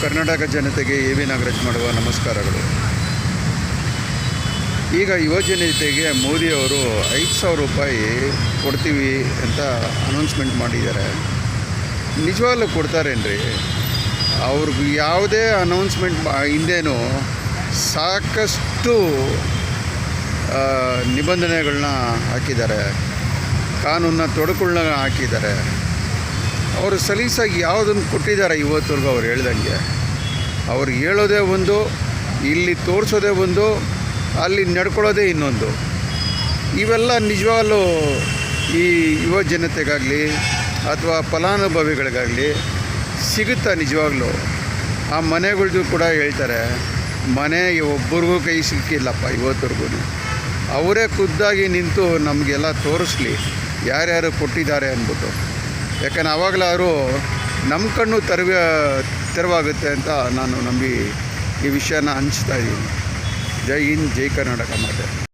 ಕರ್ನಾಟಕ ಜನತೆಗೆ ಎ.ವಿ. ನಾಗರಾಜ್ ಮಾಡುವ ನಮಸ್ಕಾರಗಳು. ಈಗ ಯುವಜನತೆಗೆ ಮೋದಿಯವರು 5,000 ರೂಪಾಯಿ ಕೊಡ್ತೀವಿ ಅಂತ ಅನೌನ್ಸ್ಮೆಂಟ್ ಮಾಡಿದ್ದಾರೆ. ನಿಜವಾಗ್ಲೂ ಕೊಡ್ತಾರೇನ್ರಿ? ಅವ್ರಿಗೆ ಯಾವುದೇ ಅನೌನ್ಸ್ಮೆಂಟ್ ಹಿಂದೇನೂ ಸಾಕಷ್ಟು ನಿಬಂಧನೆಗಳನ್ನ ಹಾಕಿದ್ದಾರೆ, ಕಾನೂನನ್ನ ತೊಡಕುಗಳನ್ನ ಹಾಕಿದ್ದಾರೆ. ಅವರು ಸಲೀಸಾಗಿ ಯಾವುದನ್ನು ಕೊಟ್ಟಿದ್ದಾರೆ ಇವತ್ತವರೆಗೂ ಅವ್ರು ಹೇಳ್ದಂಗೆ? ಅವ್ರು ಹೇಳೋದೇ ಒಂದು, ಇಲ್ಲಿ ತೋರಿಸೋದೇ ಒಂದು, ಅಲ್ಲಿ ನಡ್ಕೊಳ್ಳೋದೇ ಇನ್ನೊಂದು. ಇವೆಲ್ಲ ನಿಜವಾಗಲೂ ಈ ಯುವ ಜನತೆಗಾಗಲಿ ಅಥವಾ ಫಲಾನುಭವಿಗಳಿಗಾಗಲಿ ಸಿಗುತ್ತಾ? ನಿಜವಾಗ್ಲೂ ಆ ಮನೆಗಳ್ದು ಕೂಡ ಹೇಳ್ತಾರೆ, ಮನೆ ಒಬ್ಬರಿಗೂ ಕೈ ಸಿಕ್ಕಿಲ್ಲಪ್ಪ ಇವತ್ತವರೆಗೂ. ಅವರೇ ಖುದ್ದಾಗಿ ನಿಂತು ನಮಗೆಲ್ಲ ತೋರಿಸ್ಲಿ ಯಾರ್ಯಾರು ಕೊಟ್ಟಿದ್ದಾರೆ ಅಂದ್ಬಿಟ್ಟು. ಯಾಕಂದ್ರೆ ಆವಾಗಲಾದರೂ ನಮ್ಮ ಕಣ್ಣು ತೆರವಾಗುತ್ತೆ ಅಂತ ನಾನು ನಂಬಿ ಈ ವಿಷಯನ ಹಂಚ್ತಾ ಇದ್ದೀನಿ. ಜೈ ಹಿಂದ್, ಜೈ ಕರ್ನಾಟಕ ಮಾತೆ.